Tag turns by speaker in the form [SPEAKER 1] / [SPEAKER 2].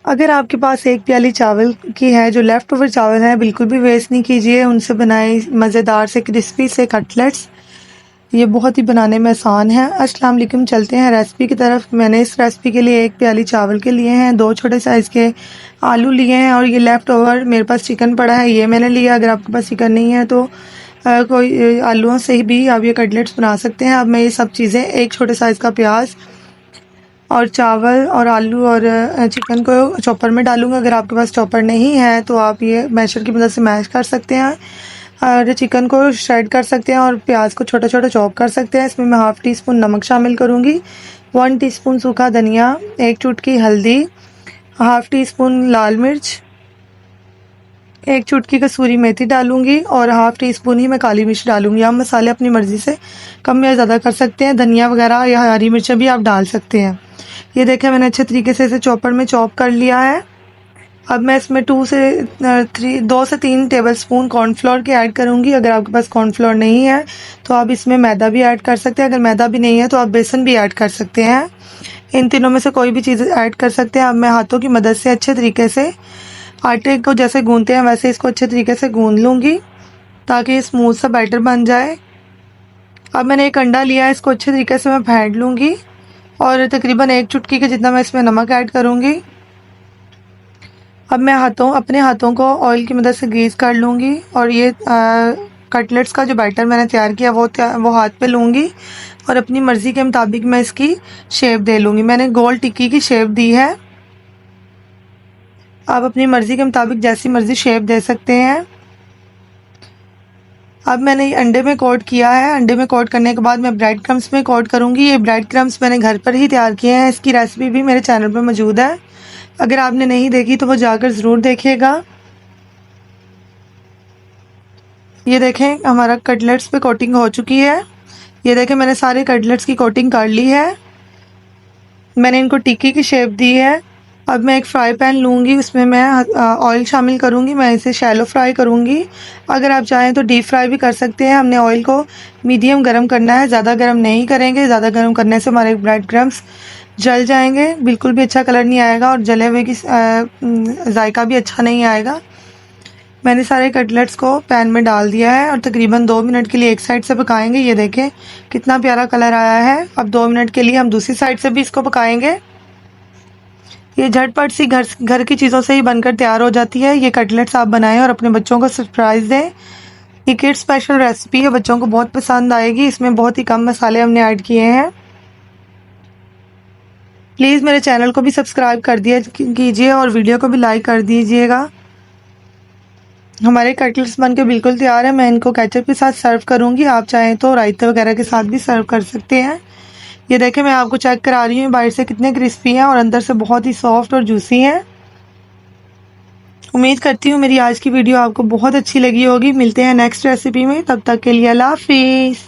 [SPEAKER 1] अगर आपके पास एक प्याली चावल की है, जो लेफ़्ट ओवर चावल है, बिल्कुल भी वेस्ट नहीं कीजिए। उनसे बनाए मज़ेदार से क्रिस्पी से कटलेट्स, ये बहुत ही बनाने में आसान है। अस्सलाम वालेकुम, चलते हैं रेसिपी की तरफ। मैंने इस रेसिपी के लिए एक प्याली चावल के लिए हैं, 2 छोटे साइज़ के आलू लिए हैं और ये लेफ़्ट ओवर मेरे पास चिकन पड़ा है, ये मैंने लिया। अगर आपके पास चिकन नहीं है तो कोई आलूओं से भी आप ये कटलेट्स बना सकते हैं। अब मैं ये सब चीज़ें, एक छोटे साइज़ का प्याज और चावल और आलू और चिकन को चॉपर में डालूँगा। अगर आपके पास चॉपर नहीं है तो आप ये मैशर की मदद से मैश कर सकते हैं और चिकन को श्रेड कर सकते हैं और प्याज को छोटा छोटा चॉप कर सकते हैं। इसमें मैं हाफ़ टी स्पून नमक शामिल करूँगी, 1 टीस्पून सूखा धनिया, 1 चुटकी हल्दी, हाफ़ टी स्पून लाल मिर्च, 1 चुटकी कसूरी मेथी डालूँगी और हाफ़ टी स्पून ही मैं काली मिर्च डालूँगी। आप मसाले अपनी मर्ज़ी से कम या ज़्यादा कर सकते हैं। धनिया वगैरह या हरी मिर्चें भी आप डाल सकते हैं। ये देखें, मैंने अच्छे तरीके से इसे चॉपर में चॉप कर लिया है। अब मैं इसमें 2 से 3 टेबलस्पून कॉर्नफ्लोर के ऐड करूँगी। अगर आपके पास कॉर्नफ्लोर नहीं है तो आप इसमें मैदा भी ऐड कर सकते हैं। अगर मैदा भी नहीं है तो आप बेसन भी ऐड कर सकते हैं। इन तीनों में से कोई भी चीज़ ऐड कर सकते हैं। अब मैं हाथों की मदद से अच्छे तरीके से आटे को जैसे गूंथते हैं वैसे इसको अच्छे तरीके से गूंथ लूँगी ताकि ये स्मूथ सा बैटर बन जाए। अब मैंने एक अंडा लिया है, इसको अच्छे तरीके से मैं फेंट लूँगी और तकरीबन 1 चुटकी के जितना मैं इसमें नमक ऐड करूँगी। अब मैं अपने हाथों को ऑयल की मदद से ग्रीस कर लूँगी और ये कटलेट्स का जो बैटर मैंने तैयार किया वो हाथ पे लूँगी और अपनी मर्ज़ी के मुताबिक मैं इसकी शेप दे लूँगी। मैंने गोल टिक्की की शेप दी है। आप अपनी मर्ज़ी के मुताबिक जैसी मर्ज़ी शेप दे सकते हैं। अब मैंने ये अंडे में कोट किया है। अंडे में कोट करने के बाद मैं ब्रेड क्रम्स में कोट करूँगी। ये ब्रेड क्रम्स मैंने घर पर ही तैयार किए हैं। इसकी रेसिपी भी मेरे चैनल पर मौजूद है। अगर आपने नहीं देखी तो वो जाकर ज़रूर देखिएगा। ये देखें, हमारा कटलेट्स पे कोटिंग हो चुकी है। ये देखें, मैंने सारे कटलेट्स की कोटिंग कर ली है। मैंने इनको टिक्की की शेप दी है। अब मैं एक फ्राई पैन लूँगी, उसमें मैं ऑयल शामिल करूँगी। मैं इसे शैलो फ्राई करूँगी। अगर आप चाहें तो डीप फ्राई भी कर सकते हैं। हमने ऑयल को मीडियम गर्म करना है, ज़्यादा गर्म नहीं करेंगे। ज़्यादा गर्म करने से हमारे ब्रेड क्रम्स जल जाएंगे, बिल्कुल भी अच्छा कलर नहीं आएगा और जले हुए की जायका भी अच्छा नहीं आएगा। मैंने सारे कटलेट्स को पैन में डाल दिया है और तकरीबन 2 मिनट के लिए एक साइड से पकाएंगे। ये देखें कितना प्यारा कलर आया है। अब 2 मिनट के लिए हम दूसरी साइड से भी इसको पकाएंगे। ये झटपट सी घर की चीज़ों से ही बनकर तैयार हो जाती है। ये कटलेट्स आप बनाएं और अपने बच्चों को सरप्राइज़ दें। ये किड्स स्पेशल रेसिपी है, बच्चों को बहुत पसंद आएगी। इसमें बहुत ही कम मसाले हमने ऐड किए हैं। प्लीज़ मेरे चैनल को भी सब्सक्राइब कर दिया कीजिए और वीडियो को भी लाइक कर दीजिएगा। हमारे कटलेट्स बनके बिल्कुल तैयार है। मैं इनको केचप के साथ सर्व करूँगी। आप चाहें तो रायते वगैरह के साथ भी सर्व कर सकते हैं। ये देखें, मैं आपको चेक करा रही हूँ बाहर से कितने क्रिस्पी हैं और अंदर से बहुत ही सॉफ्ट और जूसी हैं। उम्मीद करती हूँ मेरी आज की वीडियो आपको बहुत अच्छी लगी होगी। मिलते हैं नेक्स्ट रेसिपी में, तब तक के लिए अल्लाह हाफिज़।